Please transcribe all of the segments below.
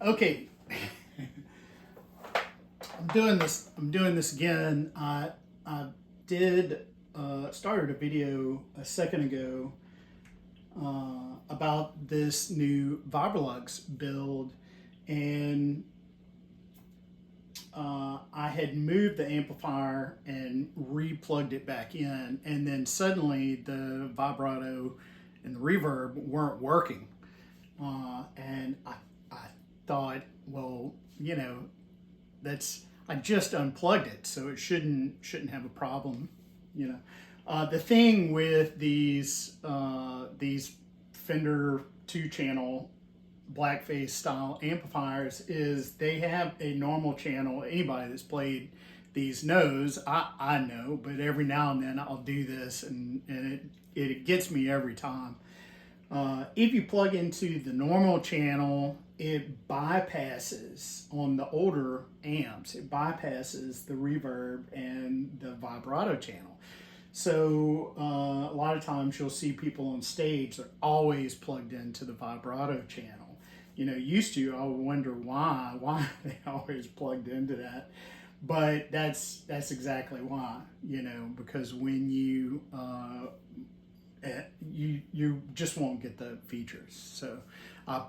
Okay, I'm doing this again. I did started a video a second ago about this new Vibrolux build, and I had moved the amplifier and re-plugged it back in, and then suddenly the vibrato and the reverb weren't working, and I thought, well, you know, I just unplugged it, so it shouldn't have a problem, you know. The thing with these Fender 2-channel blackface style amplifiers is they have a normal channel. Anybody that's played these knows, I know, but every now and then I'll do this, and it gets me every time. If you plug into the normal channel, it bypasses, on the older amps, it bypasses the reverb and the vibrato channel. So a lot of times you'll see people on stage, they're always plugged into the vibrato channel. You know, used to, I would wonder why they always plugged into that. But that's exactly why, you know, because when you just won't get the features. So I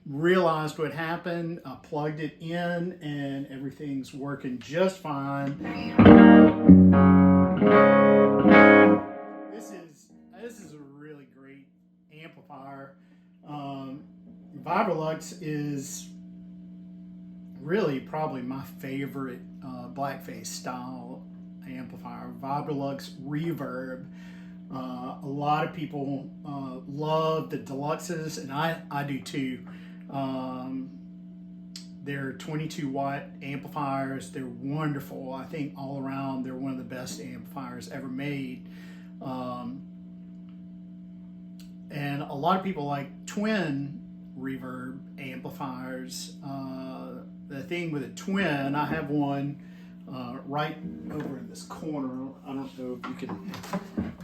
realized what happened, I plugged it in, and everything's working just fine. This is a really great amplifier. Vibrolux is really probably my favorite blackface style amplifier. Vibrolux Reverb. A lot of people love the deluxes, and I do too. They're 22 watt amplifiers. They're wonderful. I think all around they're one of the best amplifiers ever made. And a lot of people like twin reverb amplifiers. The thing with a twin, I have one right over in this corner. I don't know if you can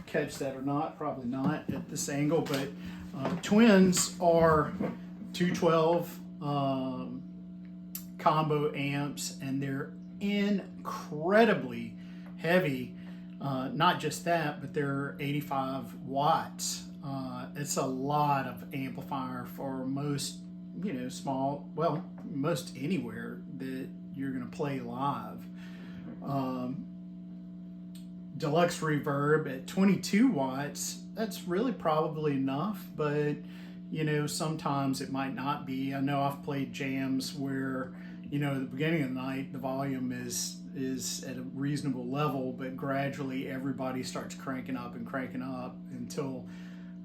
catch that or not, probably not at this angle, but twins are 212 combo amps, and they're incredibly heavy. Not just that, but they're 85 watts. It's a lot of amplifier for most, you know, small, well, most anywhere that you're going to play live. Deluxe reverb at 22 watts, that's really probably enough, but you know, sometimes it might not be. I know I've played jams where, you know, at the beginning of the night the volume is at a reasonable level, but gradually everybody starts cranking up until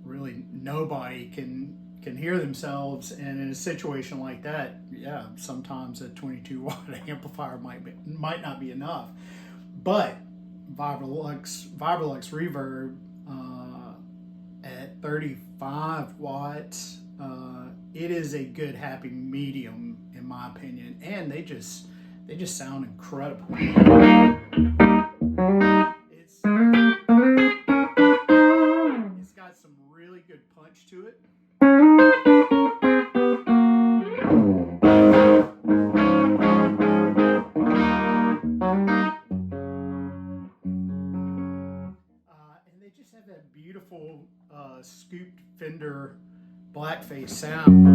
really nobody can hear themselves. And in a situation like that, yeah, sometimes a 22 watt amplifier might not be enough. But Vibrolux Reverb at 35 watts, it is a good happy medium in my opinion, and they just sound incredible. It's got some really good punch to it. And they just have that beautiful scooped Fender blackface sound.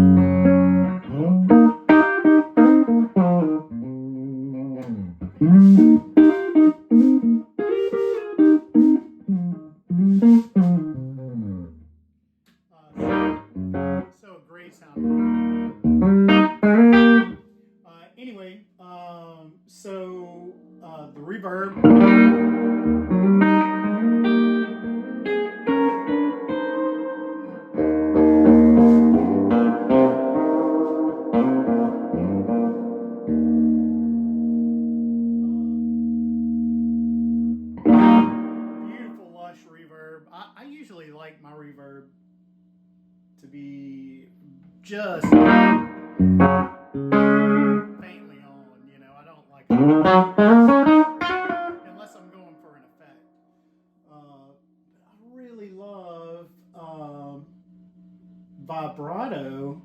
So a great sound. Anyway, so the reverb. Beautiful lush reverb. I usually like my reverb to be just faintly on, you know. I don't like it unless I'm going for an effect. I really love vibrato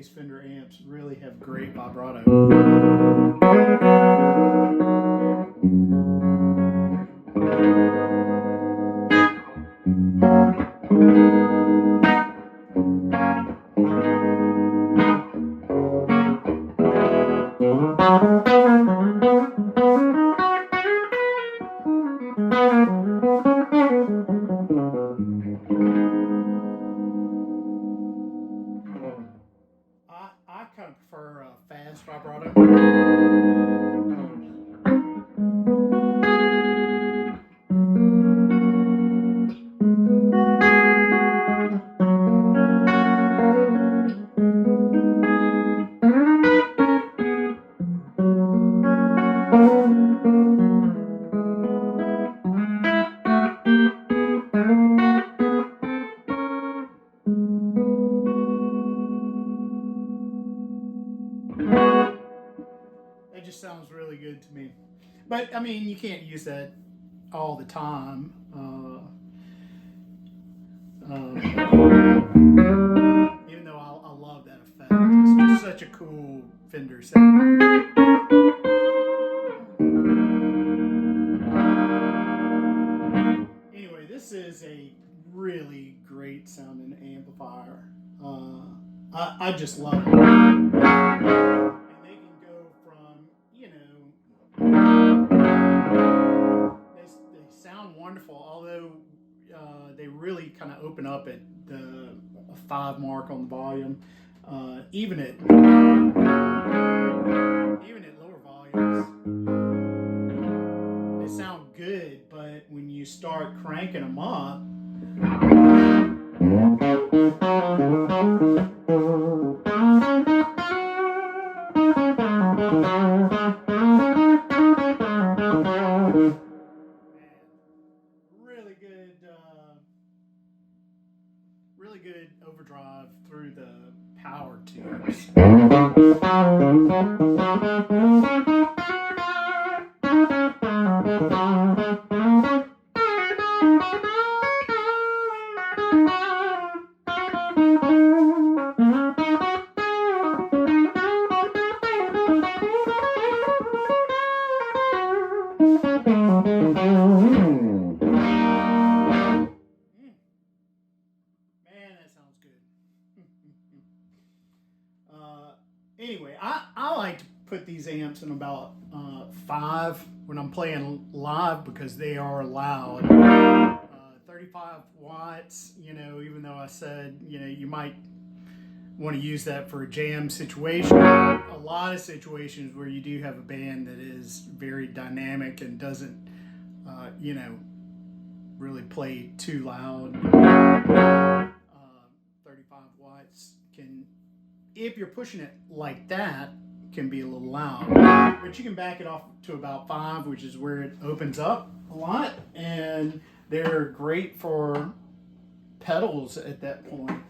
these Fender amps really have great vibrato. I kind of prefer fast vibrato. That just sounds really good to me. But I mean, you can't use that all the time. Even though I love that effect, it's just such a cool Fender sound. Anyway, this is a really great sounding amplifier. I just love it. And they can go from, you know, they sound wonderful, although they really kind of open up at the 5 mark on the volume. Even at lower volumes, they sound good, but when you start cranking them up, really good overdrive through the power tubes. Anyway, I like to put these amps in about 5 when I'm playing live because they are loud. 35 watts, you know, even though I said, you know, you might want to use that for a jam situation. A lot of situations where you do have a band that is very dynamic and doesn't, you know, really play too loud. 35 watts can, if you're pushing it like that, can be a little loud, but you can back it off to about 5, which is where it opens up a lot, and they're great for pedals at that point.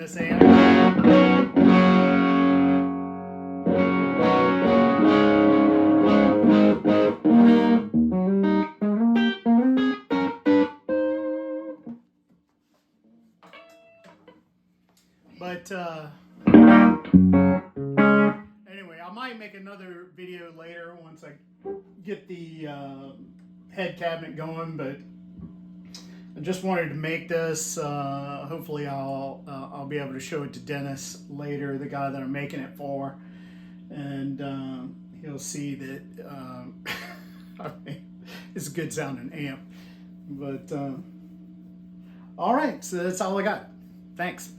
this amp. But anyway, I might make another video later once I get the head cabinet going, but I just wanted to make this. Hopefully I'll be able to show it to Dennis later, the guy that I'm making it for, and he'll see that I mean, it's a good sounding amp. But all right, so that's all I got. Thanks.